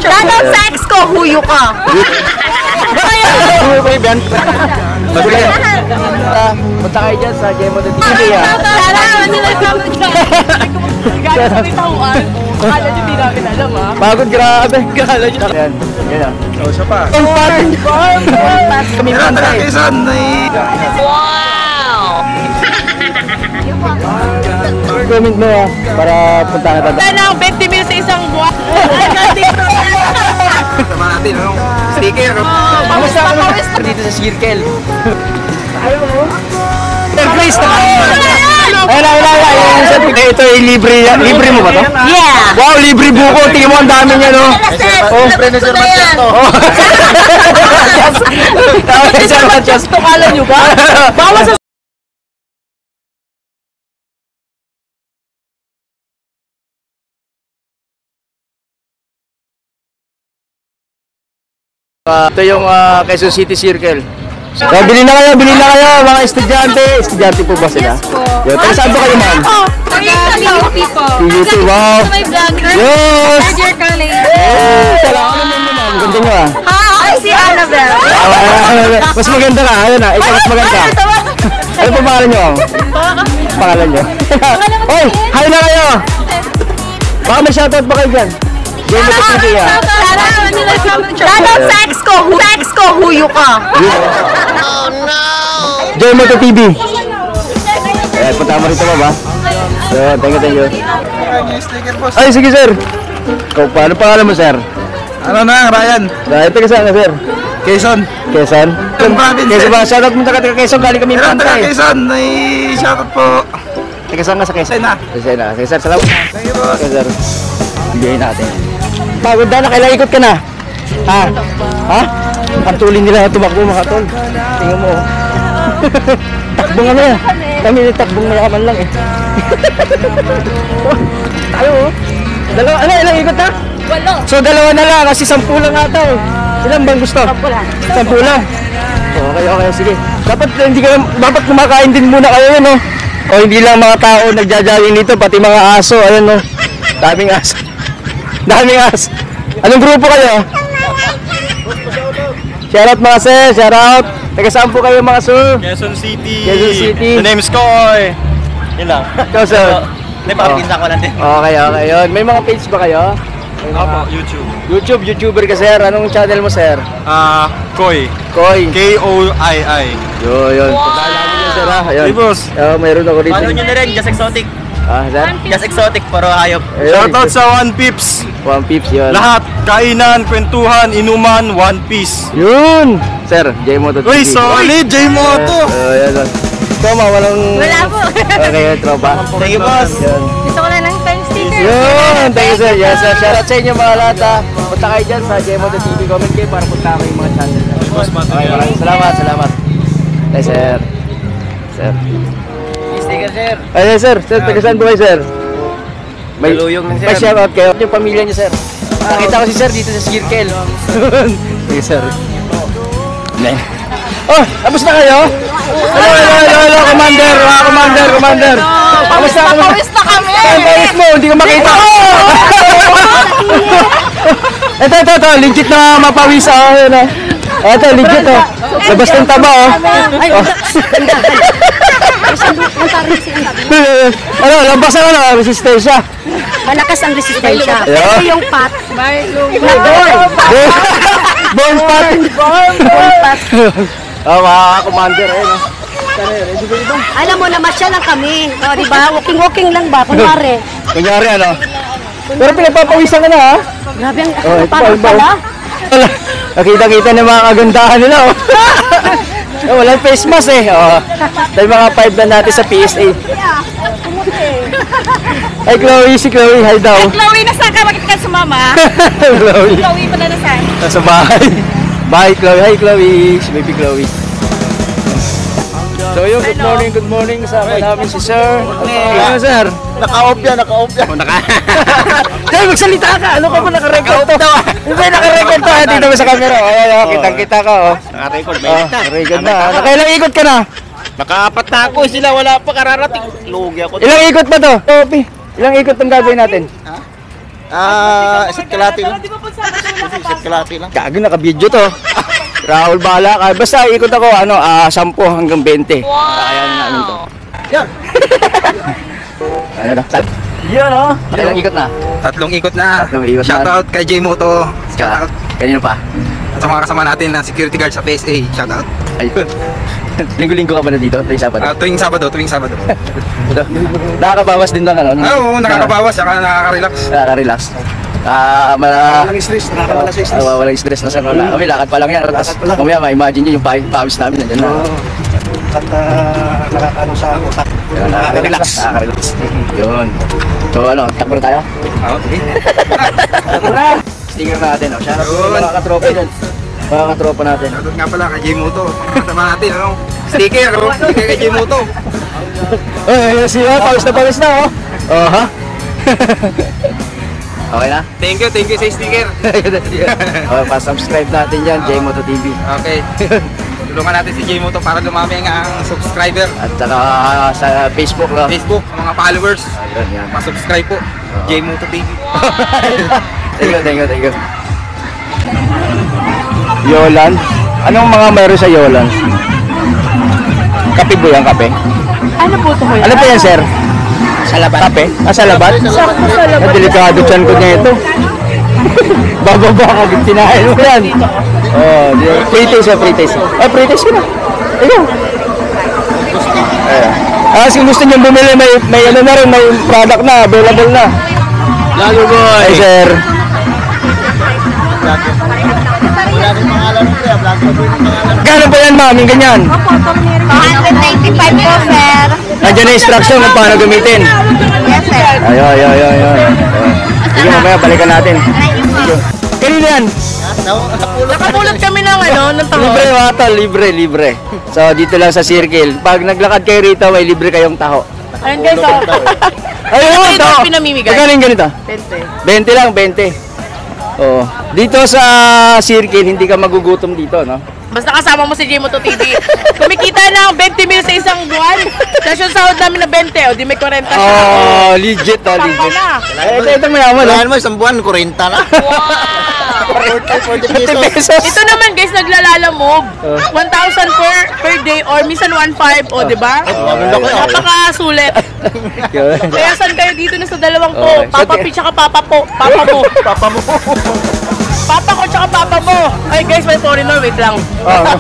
Lahat sa ex ko, huyo ka. Punta kayo dyan sa Jemo de TV. Akala nyo di namin alam ha. Pagod, grabe. Akala nyo. Yan, yan. Oh, siya pa. Kami pantay. Wow! Comment mo para punta ka tayo. Sana 20 mil sa isang buwan. Tama natin, anong sticker? Kamusta ka naman dito sa circle? Ayaw mo? Sir, please naman. Ito yung libre yan. Libre mo ba to? Yeah! Wow, libre buko. Tingin mo ang dami niya, no? Oh, friend na Sir Manchester. Tama kay Sir Manchester. Kala nyo ba? Bawa sa ito yung Quezon City Circle. So, bili na kayo, mga estudyante. Estudyante po ba sila? Yes po. Yo, taga saan ba kayo, ma'am? PUP po. PUP, wow. May vlogger. Yes! Third year college. Salamat naman, ma'am. Ganda nyo, ah. Hi, si Annabelle. Mas maganda ka, ayun na. Ikaw mas maganda. Ano po pangalan nyo? Pangalan nyo? Oy, hi na kayo! Baka may shoutout pa kayo dyan. Jemo de TV, ah. Lahat sa ex ko, huyo ka. Jemo de TV. Eh, punta mo rito ba? So, thank you. Sticker boss. Ay, sige, sir. Ikaw pa, ano pangalan mo, sir? Ano na, Ryan? Dahil taga saan ka, sir? Quezon. Quezon? Province. Quezon ba? Shoutout mo taga Quezon, galing kami Meron taga pantay. Quezon, ay shoutout po. Taga saan ka sa Quezon? Sena. Sena. Sige, sir, salamat. Thank you boss. Okay, sir. Bigyan natin. Pagod na, kailangan ikot ka na. Ha? Ha? Ang tulin nila na tumakbo, mga tol. Tingnan mo. Takbong ano yan. Kami takbong mayaman lang eh. Tayo oh. Dalawa, ilang ikot na? Walo. So dalawa na lang kasi 10 lang ata eh. Ilan bang gusto? 10 lang. 10 lang. Okay, sige. Dapat kumakain din muna kayo yun oh. O hindi lang mga tao nagja-jogging dito, pati mga aso, ayun oh. Daming aso. Anong grupo kayo? Shoutout mga sir, shoutout. Taga saan po kayo mga sir? Quezon City. Quezon City. The name is Koy. Yun lang. Ikaw sir? Hindi, pakipinta ko lang din. Okay, yun. May mga page ba kayo? Opo, YouTube. YouTuber ka sir. Anong channel mo sir? Koy. Koy. K-O-I-I. Yun. Pagkala mo yun sir ha. Ayun. Hey, boss. Mayroon ako dito. Follow nyo na rin, Just Exotic. Sir? Just Exotic, paro hayop. Shoutout sa One Pips. One Pips yun. Lahat, kainan, kwentuhan, inuman, One Piece. Yun! Sir, Jemo de TV. Uy, solid, J-Moto. Yan. Ikaw walang... Wala po. Okay, tropa. Thank you, boss. Yun. Gusto ko lang ng time sticker. Yun! Thank you, sir. Yes, sir. Shoutout sa inyo mga lahat, ha. Punta kayo dyan sa Jemo de TV. Comment kayo para punta kayo yung mga channel. Okay, maraming salamat. Hey, sir. Sir. Sticker, sir. Ay, sir. Sir, taga saan po kayo, sir? Daluyong lang, sir. May shoutout kayo. Yung pamilya niyo, sir. Nakita ko si sir dito sa circle. Sige, sir. Oh, tapos na kayo? Hello, Commander. Commander. Kamusta? Papawis na kami. Pawis mo, hindi ko makita. Ito. Legit na mapawis ako. Ito, legit oh. Labas ng taba oh. Labas ang resistensya. Malakas ang resistensya. Yeah. Pero yung pat, Born pat. Mga commander eh. alam mo na masyal lang kami. O, di ba? Walking lang ba? Kunwari. Kunyari ano? Pero pinagpapawisan ka na ha? Grabe ang ito parang pa, pala. Nakita ng mga kagandahan nila oh. Walang face mask eh. Dahil mga 5 na natin sa PSA. Ay Chloe, si Chloe, hi daw. Chloe, nasaan ka? Bakit ka sumama? Chloe. Chloe pala nasaan? Nasa bahay. Bye Chloe, hi Chloe. Si baby Chloe. So yun, good morning sa namin si Sir. Ano Sir? Naka-off yan. Kaya magsalita ka, ano ka ba naka-record to? Hindi naka-record to, dito mo sa camera. Ayan, kitang-kita ka oh. Naka-record, Record na. Nakailang ikot ka na? Naka-apat na ako, sila wala pa kararating. Lugi ako. Ilang ikot ba to? Topi. Ilang ikot ang gagawin natin? Isa't kalati lang. Isa't kalati lang. Gago, naka-video to. Raul, bahala ka. Basta ikot ako, 10 hanggang 20. Kaya namin to. Yan. Ano na? Yun, Ilang ikot na? Tatlong ikot na. Tatlong ikot na. Shoutout kay J-Moto. Shoutout. Kanino pa? At sa mga kasama natin na security guard sa PSA. Shoutout. Ayun. Linggo-linggo ka ba na dito? Tuwing Sabado? Tuwing Sabado. Nakakabawas din ng Oo, nakakabawas. Saka nakaka-relax. Nakaka-relax. Walang stress. Nakakawala sa stress. Walang stress na sa rola. Kami, lakad pa lang yan. Tapos, mamaya, ma-imagine nyo yung pawis namin. Nandiyan na. At nakakaano sa utak. Nakaka-relax. Yun. So, takbo na tayo? Okay. Sticker natin, Shoutout sa mga katropa dyan. Mga katropa natin. Shoutout nga pala kay J-Moto. Kasama natin, Sticker, Sticker kay J-Moto. Ay, pawis na, ha? Okay na? Thank you sa sticker. Pa-subscribe natin yan, J-Moto TV. Okay. Tulungan natin si J-Moto para lumami ang subscriber. At saka sa Facebook, Facebook, mga followers. Ayun, yan. Pa-subscribe po. J-Moto TV. Thank you. Yolan? Anong mga meron sa Yolan? Kape po yan, kape? Ano po ito? Ano po yan, sir? Salabat. Kape? Salabat? Delikado chan ko niya ito. Bababa ka, tinahin mo yan. Pre-taste. Pre-taste ko na. Ikaw. Kung gusto nyo bumili, may product na, available na. Lago boy. Ay, sir. Gano'n pa yan, ma'am? Yung ganyan? 295 po, sir. Nandiyan na instruction kung paano gamitin. Yes, sir. Ayun. Sige, mamaya balikan natin. Kanina yan? Nakapulot kami ng Libre water, libre. So, dito lang sa circle. Pag naglakad kayo rito, may libre kayong taho. Ayun guys, Ayun, taho. pinamimigay? Magkano yung ganito? 20. 20 lang, 20. Oo. Dito sa circle, hindi ka magugutom dito, no? Basta kasama mo si J-Moto TV. Kumikita ng 20 mil sa isang buwan. Tapos yung sahod namin na 20, o di may 40 siya. Oh, legit, legit. na. Ito mayaman, no? Mo, isang buwan, 40 na. Wow! 40 pesos. Ito naman guys, naglalala move. 1,000 per day or minsan 1,500, o di ba? Napakasulit. Kaya saan kayo dito na sa dalawang po? Okay. Papa P tsaka Papa po. Papa mo. Papa ko tsaka Papa mo. Ay guys, may foreigner, wait lang.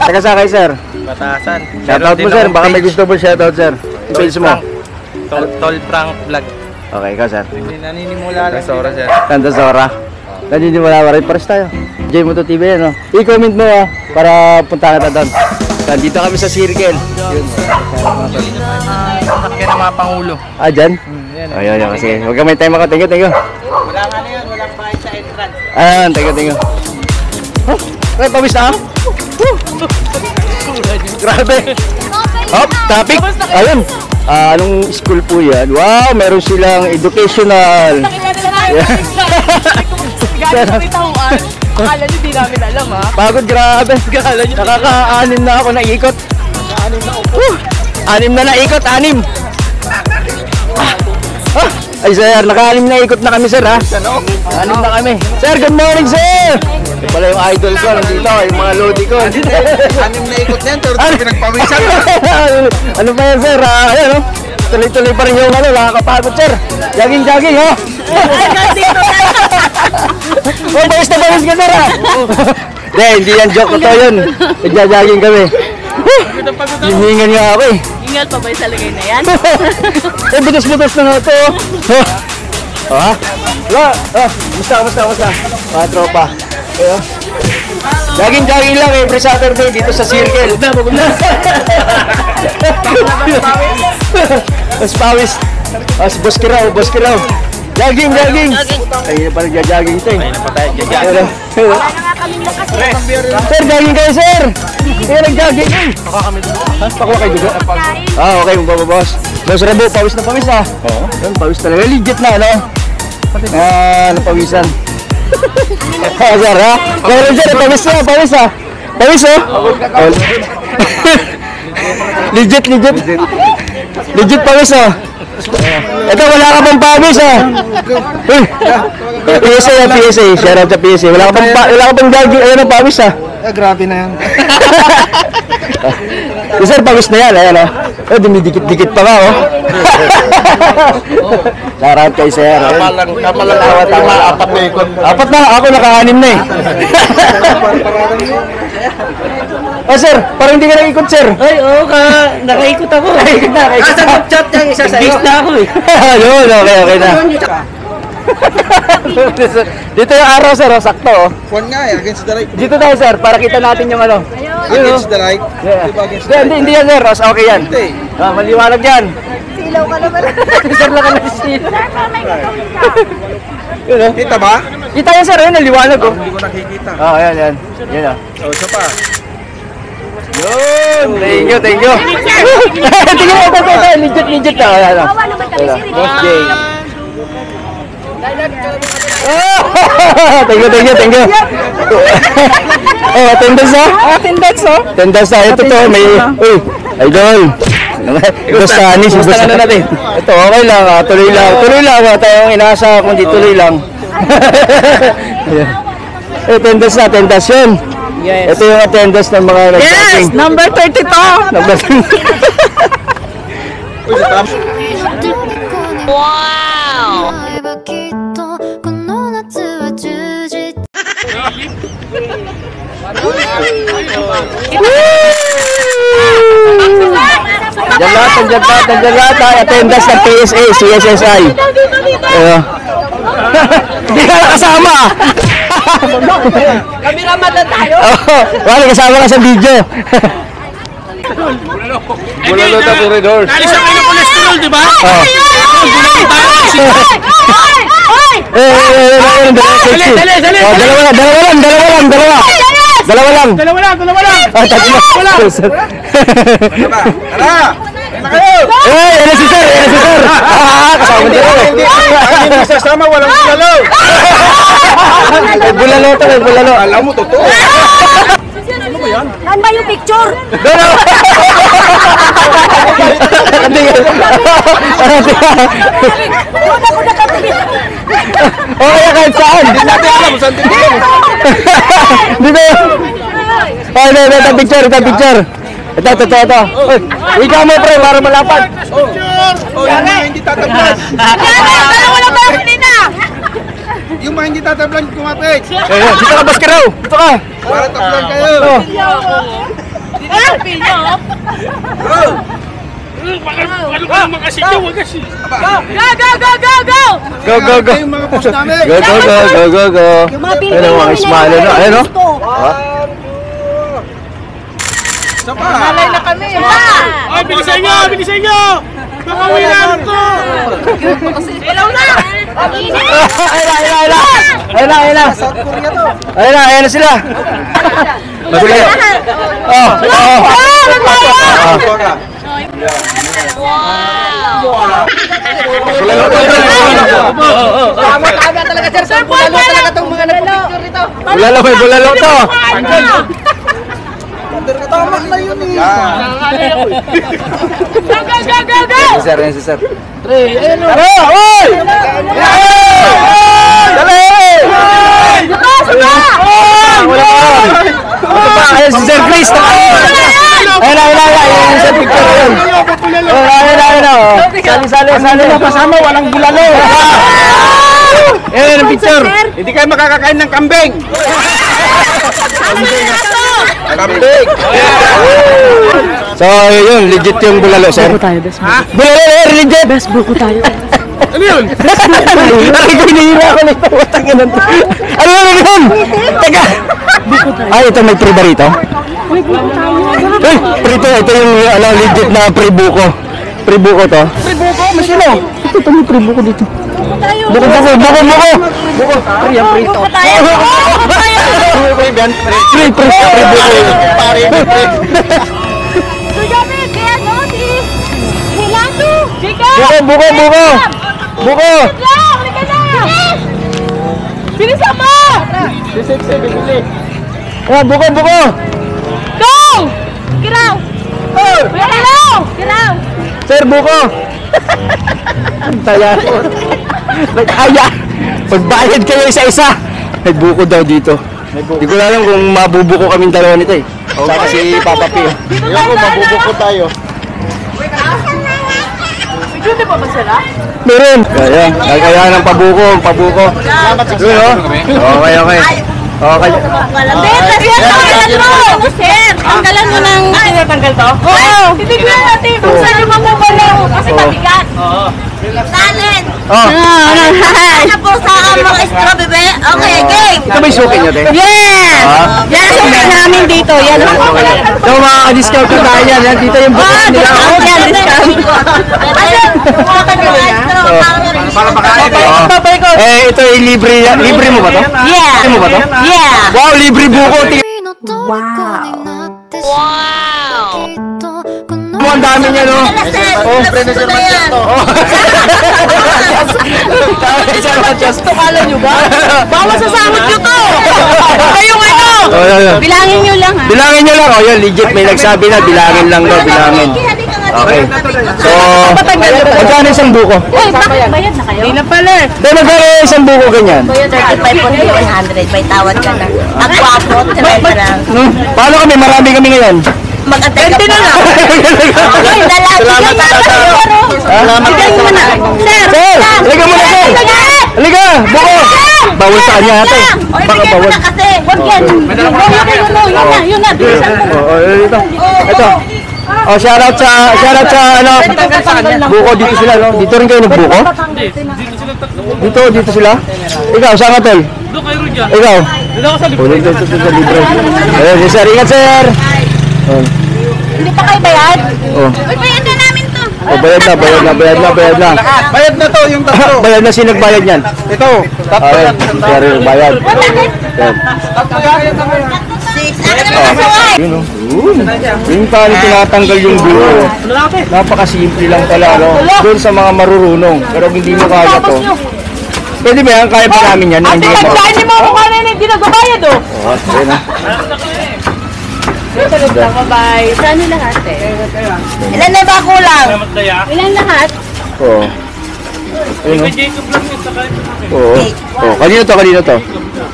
Taga sa kay, sir. Batasan. Shoutout mo, sir. Baka may gusto mo shoutout, sir. Yung page mo. Tol Frank Vlog. Okay, ikaw, sir. Naninimula lang. Sora sir. Tanda Zora. Naniniwala ka rin. Pares tayo. J-Moto TV yan, no? I-comment mo, para punta ka doon. Nandito kami sa circle. Yun. Sakyan ng mga pangulo. Dyan? Ayun. Sige. Huwag ka may time ako. Thank you. Wala nga na yan, walang bahay sa entrance. Thank you. Ay, pawis na, Grabe. Hop, topic. Ayun. Anong school po yan? Wow, meron silang educational. Gano'n kami tahuan. Akala nyo di namin alam ha. Pagod, grabe. Nakaka-anim na ako naikot. Anim na naikot, anim. Ay, sir, naka-anim na ikot na kami, sir, ha? Anim na kami. Sir, good morning, sir! Ito pala yung idol ko, nandito, yung mga lodi ko. Anim na ikot niyan, pero pinagpawisan. Ano pa yan, sir? Ayan, no? Tuloy-tuloy pa rin yung nakakapagod, sir. Jogging, ha? Pawis na pawis ka, sir, ha? Hindi yan joke, totoo yun. Nagja-jogging kami. Hihingan nga ako, eh. Ingal pa ba yung sa lagay na yan? Butas-butas na ito. Kamusta? Mga tropa. Jogging lang every Saturday dito sa circle. Bagod na. Mas pawis. Si Boss Kiraw. Jogging. Ayun pa nagja-jogging ito, eh. Ayun na pa tayo. Jajan. Sir, jogging kayo, sir. Kaya nag-jogging, eh. Pakuha kayo dito. Okay, magbabawas. Boss Rebo, pawis na pawis, ha? Oo. Pawis talaga. Legit na, no? Napawisan. Sir, ha? Meron dyan, pawis, ha? Pawis, oh. Legit pawis, oh. Ito, wala ka pang pawis ah. Uy, PSA ah, PSA. Shout out sa PSA. Wala ka pang gagi, ano, pawis ah. Grabe na yan. Sir, pawis na yan, ayan oh. Oh, dumidikit-dikit pa nga oh. Shout out kay sir. Kapalang tama, apat na ikot. Apat na, ako naka-anim na eh. Oh sir, parang hindi ka nakikot sir. Ay, oo ka. Nakaikot ako. Nakaikot na. Asa group chat yung isa sa'yo? Bis na ako eh. Ayun, okay na. Dito yung araw sir, oh, sakto oh. Kwan nga eh, against the light. Dito tayo sir, para kita natin yung ano. Yun, oh. Against the light. Yeah. Diba against the light? Hindi yan sir, Ross, okay yan. Hindi. Ah, maliwanag yan. Silaw ka naman. Sir lang ang silaw. Yun oh. Kita ba? Kita yan sir, ayun, naliwanag oh. Hindi ko nakikita. Oh, ayan, yan. Yan oh. So, isa pa. Yun! Thank you, thank you! Tingnan mo, ito, legit na. Ayan oh. Kawa naman kami sir. Boss Jay. Thank you. Oh, attendance na? Attendance na. Ito to, may... Uy, idol. Ito sa anis. Gusto na natin. Ito, okay lang. Tuloy lang. Wala tayong inaasa kundi tuloy lang. Attendance na, attendance yun. Yes. Ito yung attendance ng mga Yes! Number 32! Wow! Nandiyan lahat ay attendance ng PSA, CSSI. Hindi ka nakasama. Kameraman na tayo! Wala, kasama ka sa video. Bulalo ta corridor. Alis ang kayo cholesterol, di ba? Dalawa lang. Ah, tatlo. Tara! Ano kayo? Yan si sir. Kasama din ako. Hindi sasama, walang bulalo. May bulalo. Alam mo, totoo. Saan ba yung picture? Okay, kahit saan. Hindi natin alam kung saan tingin. Dito. Ito picture. Ito. Uy, ka mo pre, para malapad. Oh, yung mga hindi tatablan. Dalawa lang ba yung kanina? Yung mga hindi tatablan, kumapit. Dito ka, Baskaraw. Dito ka. Para tablan kayo. Dito yung pilyo. Ano ka naman kasi niya, wag kasi. Go! Go. Yung mga post namin. Go. Yung mga Ayun, Pilipino mga smile na. Ayun, oh. Isa pa. Malay na kami. Ay, bilisan nyo! Baka wilan ko! Ilaw na! Ayun na. South Korea to. Ayun na sila. Tama talaga, sir. Sir, bulalo talaga itong mga nagpapicture nito. Bulalo to. Tama na yun eh. Go! Sir. Tara, oy! Dali! Wala pa. Ayun si Sir Chris. Ayun na. Sa picture yun. Ayun. Sali. Pasama, walang bulalo. Ayun ang picture. Hindi kayo makakakain ng kambing. Kambing. So, yun, legit yung bulalo, sir. Bulalo, legit. Best buko tayo. Ano yun? Ay, hinihira ako nito. Ano yun? Teka. Ay, ito may pre ba rito? Uy, prito. Ito yung legit na pre-buko. Pre-buko to. Pre-buko? Masino? Ito may pre-buko dito. Buko. Pre, yan prito. Pre-buko. Buko! Bilisan mo! Buko! Go! Kiraw! Kiraw! Sir, buko! Taya po. Nag-aya. Pagbayad kayo isa-isa. May buko daw dito. Hindi ko alam kung mabubuko kaming dalawa nito eh. Saka si Papa P. Ayun ko, mabubuko tayo. Hindi pa ba sila? Meron. Kaya, kaya ng pabuko. Yun o. Okay. Okay. Kasi yan, tanggalan mo! Sir, tanggalan mo ng... Ay, natanggal to? Oo! Titignan natin kung saan yung mamumulaw. Kasi mabigat. Talent! Oh, Ano po sa mga straw, bebe? Okay, game! ito ba yung suki nyo, te? Yes! Yan ang suki namin dito. Yan ang suki. So, makaka-discount na tayo yan. Yan, dito yung buko nila. Yan, discount. Para makain. Babay ko. Eh, ito yung libre. Libre mo ba to? Yeah! Libre mo ba to? Yeah! Wow, libre buko. Wow! Ang dami niya, no? Oh, prenesor yan. Gusto kala nyo ba? Bawas sa sahod nyo to! Kayo ano? Bilangin nyo lang, ha? Bilangin nyo lang. Oh, yun, legit. May nagsabi na, bilangin lang daw, bilangin. Okay. So, magkano isang buko? Uy, bakit bayad na kayo? Hindi na pala. Pero magkano isang buko ganyan? 35 po 100. May tawad ka na. Ang guwapo, try ka lang. Paano kami? Marami kami ngayon. Mag-antay ka pa. Okay, salamat. Salamat. Bigay mo na. Sir! Sir! Halika muna, sir! Halika! Buko! Bawal sa kanya ate. Oy, Baka bigay mo bawal. na kasi. Huwag yan. Yun na. Bilisan mo. Ito. Ito. Oh, shoutout sa ano, buko dito sila, no? Dito rin kayo nagbuko? Dito sila? Ikaw, saan ka, tol? Doon kayo rin dyan. Ikaw? Doon ako sa Oh, dito sa libre. Ayun, sir, ingat, sir! Oh. Hindi pa kayo bayad? Oh. Uy, bayad na namin to. Oh, bayad na. Bayad na to, yung tatlo. Bayad na, sino nagbayad yan? Ito, tatlo Okay, yan. sir, bayad. Yan. 6. Ano naman sa Yun, oh. Yung paano tinatanggal yung buko. Napakasimple lang pala, no? Doon sa mga marurunong. Pero kung hindi mo kaya to. Pwede ba yan? Kaya pa namin yan? Ate, Hindi mo. tagdaan niyo mga mukha na yun. Hindi nagbabayad oh. Oh, ayun na. Bye-bye. Saan nila lahat eh? Ilan na ba kulang? Ilan lahat? Oo. Ayun, no? Jacob lang yun, saka ito namin. Oo. Oh, kanino to?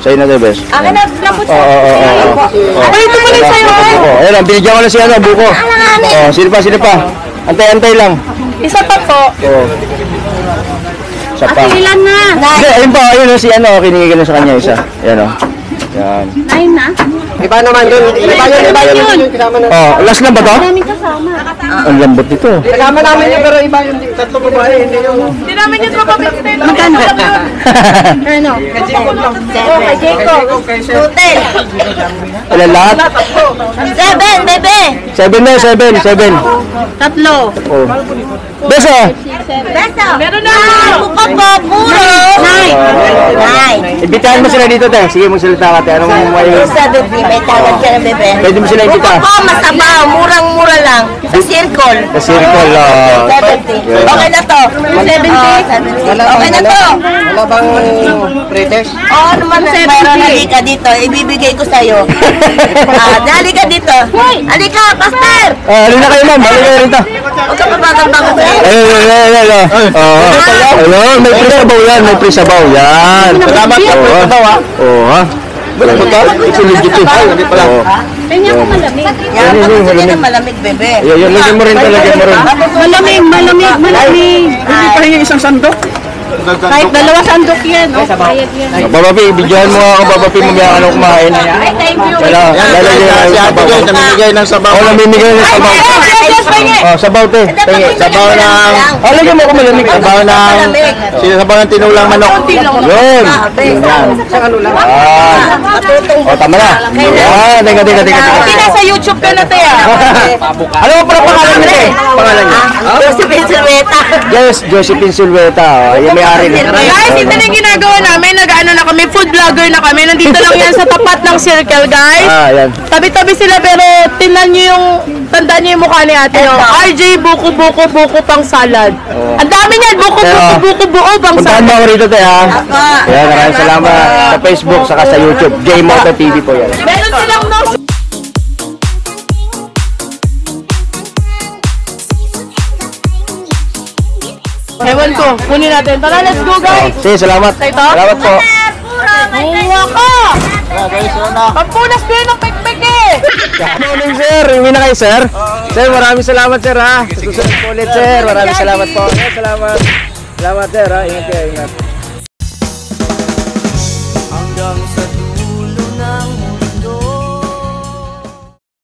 Sa'yo na to, best. Akin na, lapot sa. Oo. Ay, ito pala sa'yo. Ayun lang, binigyan ko na si ano, buko. Oh, sino pa? Antay lang. Isa pa po. Oo. Isa pa. Ilan na? Hindi, ayun pa, ayun si ano, kiningi na sa kanya isa. Ayan o. Yan. 9 na? Iba naman yun. Iba yun. Kasama na. Oh, last lang ba to? Daming kasama. Ang lambot nito. Kasama namin yun, pero iba yun. Tatlo babae, hindi yun. Hindi namin yung mapapagstay. Magkano? Ano? Oh, kay Jacob. Total. Ilan lahat? 7, bebe. 7. Tatlo. Oh. Beso! Beso. Meron na. Buka po, puro. 9. Ibitahan mo sila dito, te. Sige, magsalita ka, te. Anong may... 70, may tawad ka na, bebe. Pwede mo sila ibita. Buka po, masabaw. Murang-mura lang. Sa circle. Sa circle, 70. Okay na to. 70. Okay na to. Wala bang pretest? Oo naman, mayroon halika dito. Ibibigay ko sa'yo. Dali ka dito. Halika, Pastor. Halika na kayo, ma'am. Halika kayo rito. Huwag ka mabagal-bagal sa'yo. Ayun. Ayun, may pre-sabaw yan. Yan. Salamat po, pre-sabaw, ha? Oo, ha? Ano ba? It's legit yun. Hindi pala. Tingnan ko malamig. Yan, pag gusto ng malamig, bebe. Yan, lagyan mo rin. Malamig. Hindi pa yung isang sandok. Kahit 2 sandok yan. Oh, bayad yan. Papa P, bigyan mo ako, Papa P, mamaya ka nang kumain. Ay, thank you. Lalagyan Si na Ate Joy, namimigay ng sabaw. Oo, namimigay ng sabaw. Oh, sabaw, te. Sabaw ng... Lagyan mo ako malamig. Sabaw ng... Sabaw ng tinulang manok. Yun. Oh, tama na. Teka. Hindi nasa YouTube ka na tayo. Ano mo pala pangalan niya, te? Pangalan niya? Josephine Silveta. Yes, Josephine Silveta. Yung may-ari na. Guys, ito na yung ginagawa namin. Nag-ano na kami, food vlogger na kami. Nandito lang yan sa tapat ng circle, guys. Yan. Tabi-tabi sila pero tandaan nyo yung mukha ni ate. No? RJ, buko pang salad. Ang dami niyan, buko pang Puntahan mo salad. ako rito, te, ha? Yan, maraming salamat. Sa Facebook, saka sa YouTube. J-Moto TV po yan. Meron silang no Ewan ko, kunin natin. Tara, let's go guys! Sige, salamat. Ito? Salamat po. Buwa ka! Pampunas ko yun ng pekpek eh! Good morning, sir. Iwi na kayo, sir. Sir, maraming salamat, sir, ha. Sa susunod po ulit, sir. Maraming salamat po. Salamat. Salamat, sir, ha. Ingat kayo, ingat.